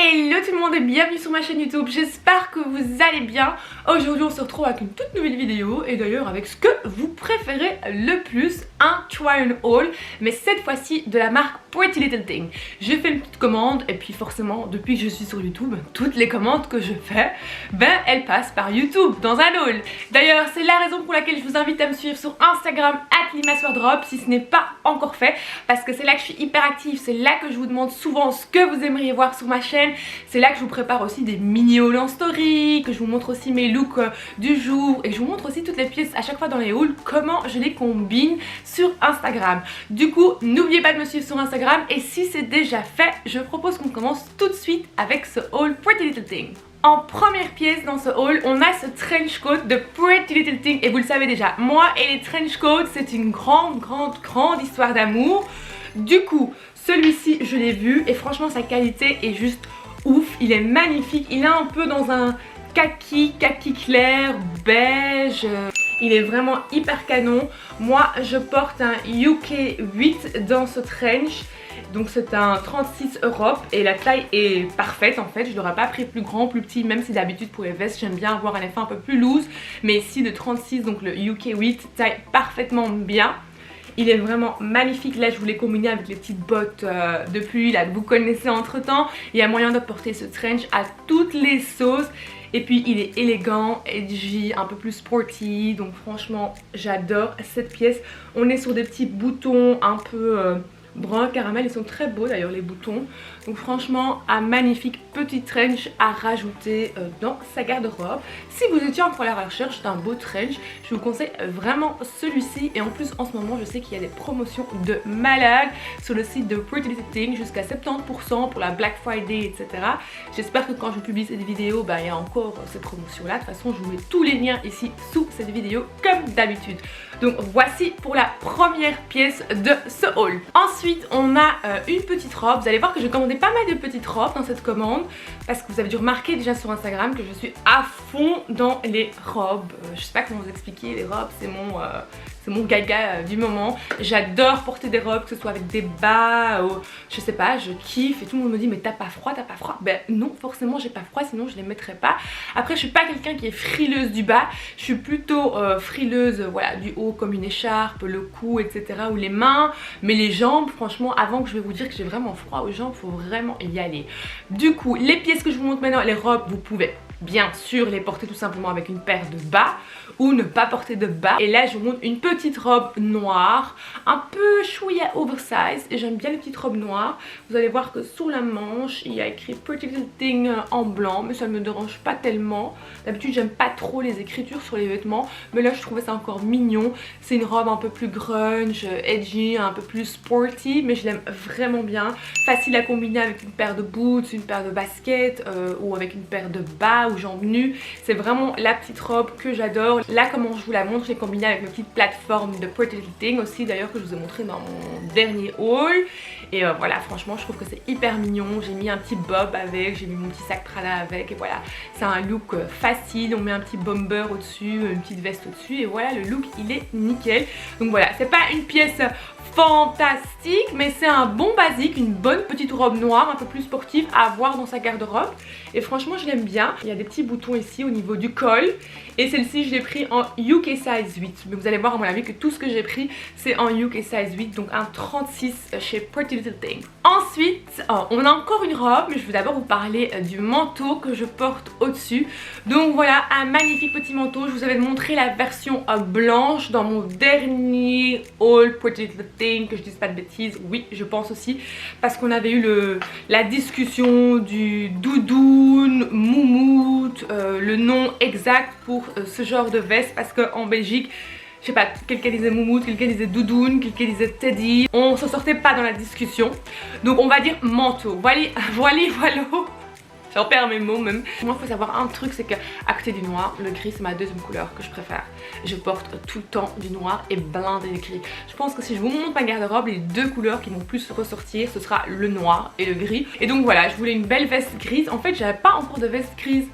Hello tout le monde et bienvenue sur ma chaîne YouTube, j'espère que vous allez bien. Aujourd'hui on se retrouve avec une toute nouvelle vidéo et d'ailleurs avec ce que vous préférez le plus, un try and haul, mais cette fois-ci de la marque Pretty Little Thing. J'ai fait une petite commande et puis forcément depuis que je suis sur YouTube, toutes les commandes que je fais, elles passent par YouTube dans un haul. D'ailleurs c'est la raison pour laquelle je vous invite à me suivre sur Instagram @limaswardrobe si ce n'est pas encore fait, parce que c'est là que je suis hyper active, c'est là que je vous demande souvent ce que vous aimeriez voir sur ma chaîne. C'est là que je vous prépare aussi des mini hauls en story, que je vous montre aussi mes looks du jour et que je vous montre aussi toutes les pièces à chaque fois dans les hauls, comment je les combine sur Instagram. Du coup, n'oubliez pas de me suivre sur Instagram et si c'est déjà fait, je propose qu'on commence tout de suite avec ce haul Pretty Little Thing. En première pièce dans ce haul, on a ce trench coat de Pretty Little Thing et vous le savez déjà, moi et les trench coats, c'est une grande histoire d'amour. Du coup, celui-ci, je l'ai vu et franchement, sa qualité est juste ouf. Il est magnifique. Il est un peu dans un kaki clair, beige. Il est vraiment hyper canon. Moi, je porte un UK 8 dans ce trench. Donc c'est un 36 Europe et la taille est parfaite en fait. Je l'aurais pas pris plus grand, plus petit, même si d'habitude pour les vestes j'aime bien avoir un effet un peu plus loose. Mais ici le 36, donc le UK 8, taille parfaitement bien. Il est vraiment magnifique. Là je voulais combiner avec les petites bottes de pluie là que vous connaissez entre temps. Il y a moyen de porter ce trench à toutes les sauces. Et puis il est élégant, edgy, un peu plus sporty. Donc franchement j'adore cette pièce. On est sur des petits boutons un peu brun caramel, ils sont très beaux d'ailleurs les boutons. Donc franchement un magnifique petit trench à rajouter dans sa garde-robe. Si vous étiez encore à la recherche d'un beau trench, je vous conseille vraiment celui-ci. Et en plus en ce moment je sais qu'il y a des promotions de malade sur le site de Pretty Little Thing, jusqu'à 70% pour la Black Friday, etc. J'espère que quand je publie cette vidéo, il y a encore ces promotions là. De toute façon je vous mets tous les liens ici sous cette vidéo comme d'habitude. Donc voici pour la première pièce de ce haul. Ensuite on a une petite robe. Vous allez voir que j'ai commandé pas mal de petites robes dans cette commande, parce que vous avez dû remarquer déjà sur Instagram que je suis à fond dans les robes. Je sais pas comment vous expliquer, les robes c'est mon gaga du moment. J'adore porter des robes, que ce soit avec des bas, ou, je sais pas, je kiffe et tout le monde me dit mais t'as pas froid, t'as pas froid. Ben non, forcément j'ai pas froid, sinon je les mettrais pas. Après je suis pas quelqu'un qui est frileuse du bas, je suis plutôt frileuse voilà, du haut comme une écharpe, le cou, etc. ou les mains, mais les jambes, franchement avant que je vais vous dire que j'ai vraiment froid aux jambes, faut vraiment y aller. Du coup les pièces que je vous montre maintenant, les robes, vous pouvez bien sûr les porter tout simplement avec une paire de bas ou ne pas porter de bas. Et là je vous montre une petite robe noire, un peu chouïa oversize, et j'aime bien les petites robes noires. Vous allez voir que sous la manche il y a écrit Pretty Little Thing en blanc, mais ça ne me dérange pas tellement. D'habitude j'aime pas trop les écritures sur les vêtements, mais là je trouvais ça encore mignon. C'est une robe un peu plus grunge, edgy, un peu plus sporty, mais je l'aime vraiment bien. Facile à combiner avec une paire de boots, une paire de baskets ou avec une paire de bas ou jambes nues. C'est vraiment la petite robe que j'adore. Là comment je vous la montre, je l'ai combinée avec mes petites plateformes de Pretty Little Thing aussi d'ailleurs, que je vous ai montré dans mon dernier haul. Et voilà, franchement je trouve que c'est hyper mignon. J'ai mis un petit bob avec, j'ai mis mon petit sac Prada avec, et voilà, c'est un look facile. On met un petit bomber au dessus, une petite veste au dessus, et voilà, le look il est nickel. Donc voilà, c'est pas une pièce fantastique, mais c'est un bon basique, une bonne petite robe noire un peu plus sportive à avoir dans sa garde-robe. Et franchement je l'aime bien. Il y a des petits boutons ici au niveau du col, et celle-ci je l'ai pris en UK size 8, mais vous allez voir à mon avis que tout ce que j'ai pris c'est en UK size 8, donc un 36 chez Pretty Little Thing. Ensuite on a encore une robe, mais je vais d'abord vous parler du manteau que je porte au dessus. Donc voilà, un magnifique petit manteau. Je vous avais montré la version blanche dans mon dernier haul Pretty Little Thing, que je dise pas de bêtises. Oui je pense aussi, parce qu'on avait eu la discussion du doudoune, moumoute, le nom exact pour ce genre de veste, parce qu'en Belgique je sais pas, quelqu'un disait moumoute, quelqu'un disait doudoune, quelqu'un disait teddy. On se sortait pas dans la discussion, donc on va dire manteau. Voilà. J'en perds mes mots même. Moi il faut savoir un truc, c'est qu'à côté du noir, le gris c'est ma deuxième couleur que je préfère. Je porte tout le temps du noir et blindé de gris. Je pense que si je vous montre ma garde-robe, les deux couleurs qui vont plus ressortir, ce sera le noir et le gris. Et donc voilà, je voulais une belle veste grise. En fait j'avais pas encore de veste grise.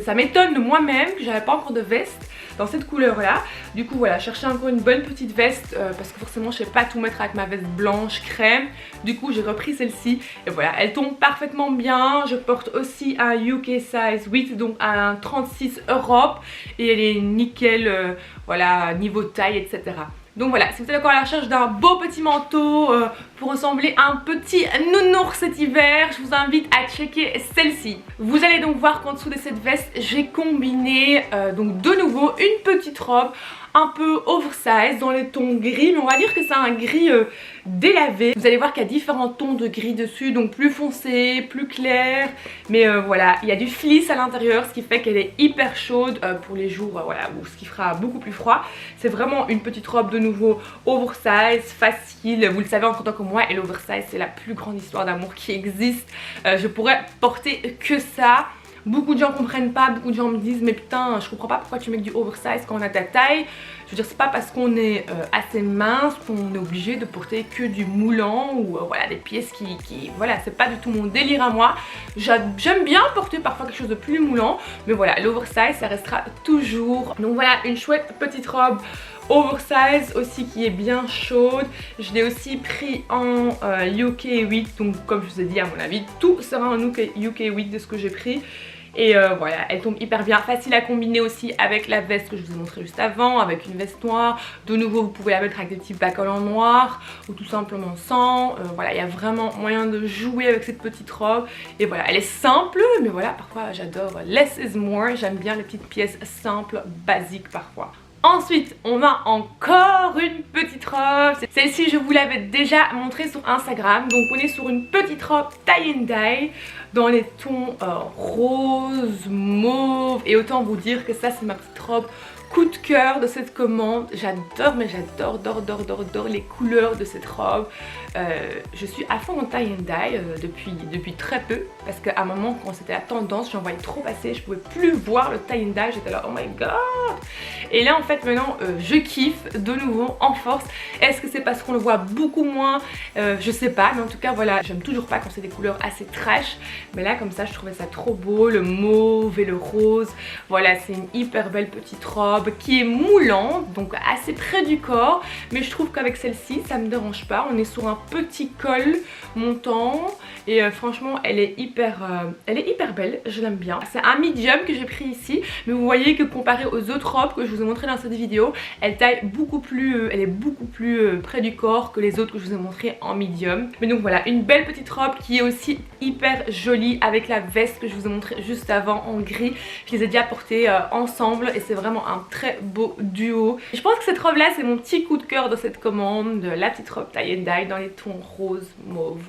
Ça m'étonne de moi-même que j'avais pas encore de veste. dans cette couleur là. Du coup voilà, chercher encore une bonne petite veste parce que forcément je sais pas tout mettre avec ma veste blanche crème. Du coup j'ai repris celle-ci et voilà, elle tombe parfaitement bien. Je porte aussi un UK size 8, donc un 36 Europe, et elle est nickel, voilà, niveau taille, etc. Donc voilà, si vous êtes encore à la recherche d'un beau petit manteau pour ressembler à un petit nounours cet hiver, je vous invite à checker celle-ci. Vous allez donc voir qu'en dessous de cette veste, j'ai combiné donc de nouveau une petite robe un peu oversize dans les tons gris, mais on va dire que c'est un gris délavé. Vous allez voir qu'il y a différents tons de gris dessus, donc plus foncé, plus clair, mais voilà, il y a du fleece à l'intérieur, ce qui fait qu'elle est hyper chaude pour les jours voilà, où ce qui fera beaucoup plus froid. C'est vraiment une petite robe de nouveau oversize, facile, vous le savez en tant que moi, et l'oversize c'est la plus grande histoire d'amour qui existe. Je pourrais porter que ça. Beaucoup de gens comprennent pas, beaucoup de gens me disent mais putain je comprends pas pourquoi tu mets du oversize quand on a ta taille. Je veux dire, c'est pas parce qu'on est assez mince qu'on est obligé de porter que du moulant ou voilà, des pièces qui voilà, c'est pas du tout mon délire à moi. J'aime bien porter parfois quelque chose de plus moulant, mais voilà, l'oversize ça restera toujours. Donc voilà, une chouette petite robe oversize aussi qui est bien chaude. Je l'ai aussi pris en UK 8, donc comme je vous ai dit, à mon avis tout sera en UK 8 de ce que j'ai pris. Et voilà, elle tombe hyper bien, facile à combiner aussi avec la veste que je vous ai montré juste avant, avec une veste noire. De nouveau vous pouvez la mettre avec des petits bas-collants noirs ou tout simplement sans. Voilà, il y a vraiment moyen de jouer avec cette petite robe. Et voilà, elle est simple, mais voilà, parfois j'adore less is more. J'aime bien les petites pièces simples, basiques parfois. Ensuite, on a encore une petite robe. Celle-ci, je vous l'avais déjà montrée sur Instagram. Donc, on est sur une petite robe tie and dye dans les tons rose, mauve. Et autant vous dire que ça, c'est ma petite robe coup de cœur de cette commande. J'adore, mais j'adore les couleurs de cette robe. Je suis à fond en tie and dye depuis très peu, parce qu'à un moment quand c'était la tendance, j'en voyais trop passer, je pouvais plus voir le tie and dye, j'étais là oh my god. Et là en fait maintenant je kiffe de nouveau en force. Est-ce que c'est parce qu'on le voit beaucoup moins? Je sais pas, mais en tout cas voilà, j'aime toujours pas quand c'est des couleurs assez trash, mais là comme ça je trouvais ça trop beau, le mauve et le rose. Voilà, c'est une hyper belle petite robe qui est moulante, donc assez près du corps, mais je trouve qu'avec celle-ci ça me dérange pas. On est sur un petit col montant et franchement elle est hyper belle, je l'aime bien. C'est un medium que j'ai pris ici, mais vous voyez que comparé aux autres robes que je vous ai montré dans cette vidéo, elle taille beaucoup plus, elle est beaucoup plus près du corps que les autres que je vous ai montré en medium. Mais donc voilà, une belle petite robe qui est aussi hyper jolie avec la veste que je vous ai montré juste avant en gris. Je les ai déjà portées ensemble et c'est vraiment un très beau duo. Et je pense que cette robe là c'est mon petit coup de cœur de cette commande, la petite robe tie and dye dans les tons rose, mauve,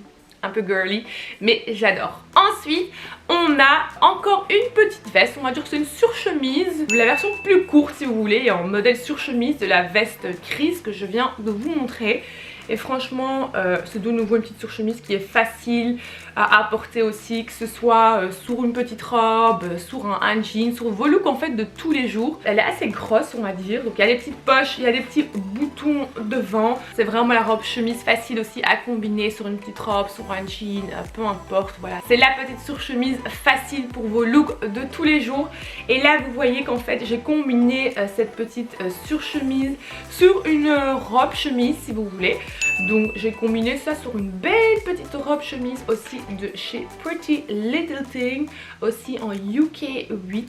un peu girly, mais j'adore. Ensuite, on a encore une petite veste, on va dire que c'est une surchemise, la version plus courte si vous voulez, en modèle surchemise de la veste Chris que je viens de vous montrer. Et franchement c'est de nouveau une petite surchemise qui est facile à porter aussi, que ce soit sur une petite robe, sur un jean, sur vos looks en fait de tous les jours. Elle est assez grosse on va dire, donc il y a des petites poches, il y a des petits boutons devant. C'est vraiment la robe chemise facile aussi à combiner sur une petite robe, sur un jean, peu importe, voilà. C'est la petite surchemise facile pour vos looks de tous les jours. Et là vous voyez qu'en fait j'ai combiné cette petite surchemise sur une robe chemise si vous voulez. Donc j'ai combiné ça sur une belle petite robe chemise aussi de chez Pretty Little Thing, aussi en UK 8.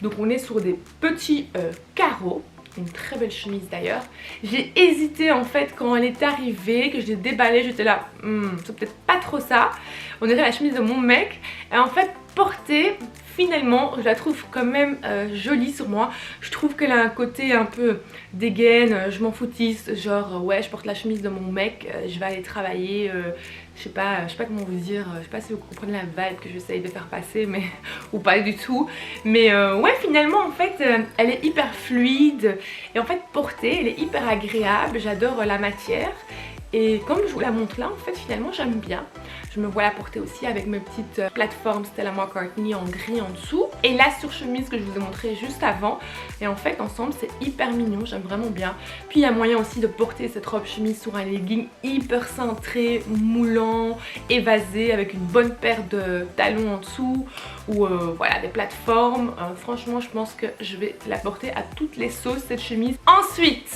Donc on est sur des petits carreaux. Une très belle chemise d'ailleurs. J'ai hésité en fait quand elle est arrivée, que je l'ai déballée, j'étais là, c'est peut-être pas trop ça. On dirait la chemise de mon mec. Et en fait portée, finalement je la trouve quand même jolie sur moi. Je trouve qu'elle a un côté un peu dégaine, je m'en foutiste, genre ouais je porte la chemise de mon mec, je vais aller travailler, je sais pas comment vous dire, je sais pas si vous comprenez la vibe que j'essaye de faire passer, mais ou pas du tout. Mais ouais finalement en fait elle est hyper fluide et en fait portée elle est hyper agréable, j'adore la matière. Et comme je vous la montre là en fait finalement j'aime bien. Je me vois la porter aussi avec mes petites plateformes Stella McCartney en gris en dessous. Et la surchemise que je vous ai montré juste avant. Et en fait ensemble c'est hyper mignon, j'aime vraiment bien. Puis il y a moyen aussi de porter cette robe chemise sur un legging hyper cintré, moulant, évasé, avec une bonne paire de talons en dessous. Ou voilà, des plateformes. Franchement je pense que je vais la porter à toutes les sauces cette chemise. Ensuite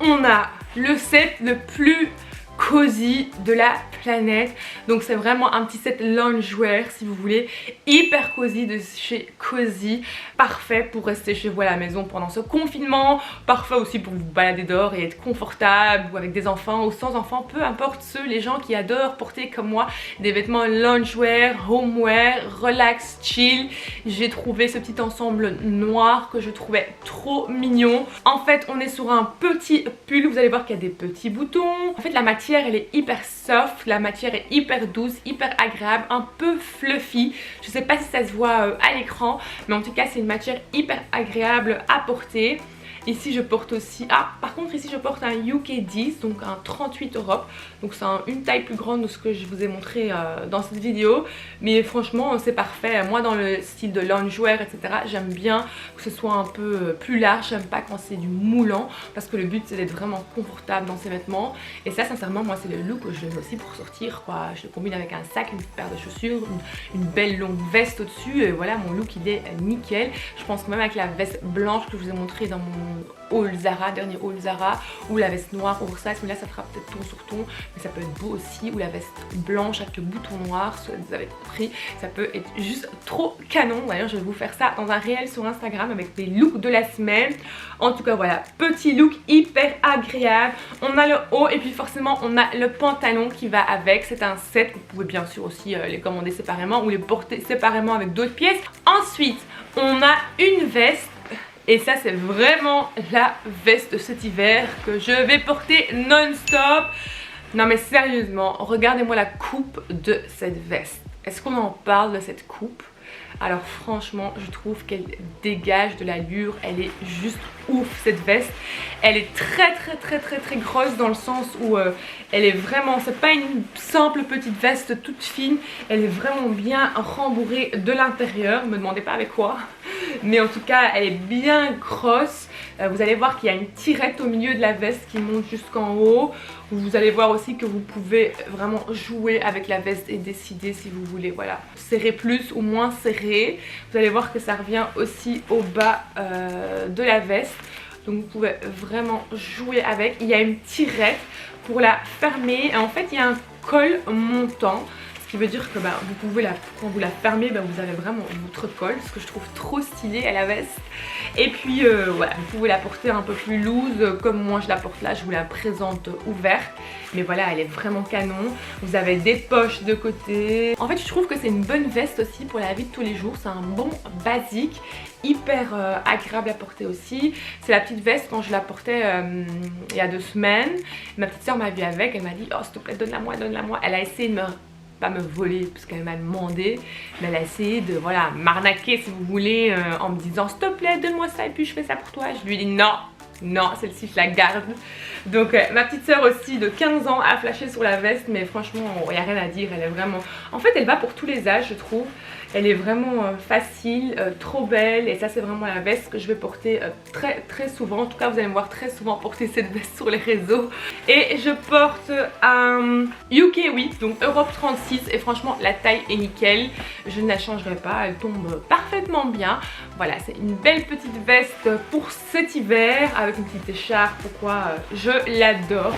on a le set le plus cosy de la planète. Donc c'est vraiment un petit set loungewear si vous voulez, hyper cosy de chez Cozy, parfait pour rester chez vous à la maison pendant ce confinement, parfait aussi pour vous balader dehors et être confortable, ou avec des enfants ou sans enfants, peu importe, les gens qui adorent porter comme moi des vêtements loungewear, homeware, relax, chill. J'ai trouvé ce petit ensemble noir que je trouvais trop mignon. En fait on est sur un petit pull, vous allez voir qu'il y a des petits boutons. En fait la matière elle est hyper soft, la matière est hyper douce, hyper agréable, un peu fluffy. Je sais pas si ça se voit à l'écran, mais en tout cas c'est une matière hyper agréable à porter. Ici je porte aussi, par contre ici je porte un UK 10, donc un 38 Europe. Donc c'est une taille plus grande de ce que je vous ai montré dans cette vidéo. Mais franchement c'est parfait. Moi dans le style de loungewear etc, j'aime bien que ce soit un peu plus large. J'aime pas quand c'est du moulant, parce que le but c'est d'être vraiment confortable dans ces vêtements. Et ça sincèrement moi c'est le look que je mets aussi pour sortir quoi. Je le combine avec un sac, une paire de chaussures, une belle longue veste au dessus. Et voilà, mon look il est nickel. Je pense que même avec la veste blanche que je vous ai montré dans mon haul Zara, dernier haul Zara, ou la veste noire oversize, mais là ça fera peut-être ton sur ton, mais ça peut être beau aussi, ou la veste blanche avec le bouton noir, soit vous avez compris, ça peut être juste trop canon. D'ailleurs je vais vous faire ça dans un réel sur Instagram avec des looks de la semaine. En tout cas voilà, petit look hyper agréable. On a le haut et puis forcément on a le pantalon qui va avec. C'est un set, vous pouvez bien sûr aussi les commander séparément ou les porter séparément avec d'autres pièces. Ensuite on a une veste. Et ça c'est vraiment la veste de cet hiver que je vais porter non-stop. Non mais sérieusement, regardez-moi la coupe de cette veste. Est-ce qu'on en parle de cette coupe? Alors franchement je trouve qu'elle dégage de l'allure, elle est juste ouf cette veste. Elle est très grosse dans le sens où elle est vraiment, c'est pas une simple petite veste toute fine, elle est vraiment bien rembourrée de l'intérieur, me demandez pas avec quoi, mais en tout cas elle est bien grosse. Vous allez voir qu'il y a une tirette au milieu de la veste qui monte jusqu'en haut. Vous allez voir aussi que vous pouvez vraiment jouer avec la veste et décider si vous voulez, voilà, serrer plus ou moins serré. Vous allez voir que ça revient aussi au bas de la veste. Donc vous pouvez vraiment jouer avec. Il y a une tirette pour la fermer. Et en fait il y a un col montant. Ce qui veut dire que vous pouvez quand vous la fermez, vous avez vraiment votre col, ce que je trouve trop stylé à la veste. Et puis voilà, vous pouvez la porter un peu plus loose, comme moi je la porte là, je vous la présente ouverte. Mais voilà, elle est vraiment canon. Vous avez des poches de côté. En fait, je trouve que c'est une bonne veste aussi pour la vie de tous les jours. C'est un bon basique, hyper agréable à porter aussi. C'est la petite veste quand je la portais il y a 2 semaines. Ma petite soeur m'a vue avec, elle m'a dit « Oh s'il te plaît, donne-la moi, donne-la moi ». Elle a essayé de pas me voler parce qu'elle m'a demandé, mais elle a essayé de voilà m'arnaquer si vous voulez en me disant s'il te plaît donne-moi ça et puis je fais ça pour toi. Je lui ai dit non, celle-ci je la garde. Donc ma petite soeur aussi de 15 ans a flashé sur la veste, mais franchement il n'y a rien à dire, elle est vraiment, en fait elle va pour tous les âges je trouve. Elle est vraiment facile, trop belle, et ça c'est vraiment la veste que je vais porter très souvent. En tout cas vous allez me voir très souvent porter cette veste sur les réseaux. Et je porte un UK 8, donc Europe 36, et franchement la taille est nickel. Je ne la changerai pas, elle tombe parfaitement bien. Voilà, c'est une belle petite veste pour cet hiver avec une petite écharpe, pourquoi je l'adore.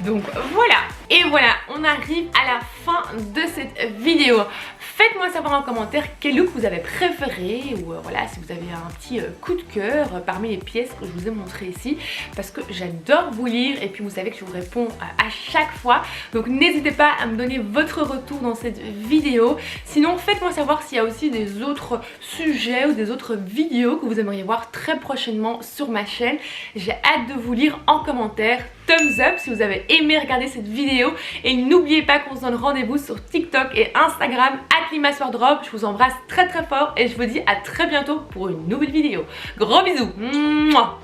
Donc voilà, et voilà, on arrive à la fin de cette vidéo. Faites-moi savoir en commentaire quel look vous avez préféré, ou voilà, si vous avez un petit coup de cœur parmi les pièces que je vous ai montrées ici, parce que j'adore vous lire et puis vous savez que je vous réponds à chaque fois. Donc n'hésitez pas à me donner votre retour dans cette vidéo. Sinon faites-moi savoir s'il y a aussi des autres sujets ou des autres vidéos que vous aimeriez voir très prochainement sur ma chaîne. J'ai hâte de vous lire en commentaire. Thumbs up si vous avez aimé regarder cette vidéo, et n'oubliez pas qu'on se donne rendez-vous sur TikTok et Instagram @limaswardrobe. Je vous embrasse très fort et je vous dis à très bientôt pour une nouvelle vidéo. Gros bisous. Mouah.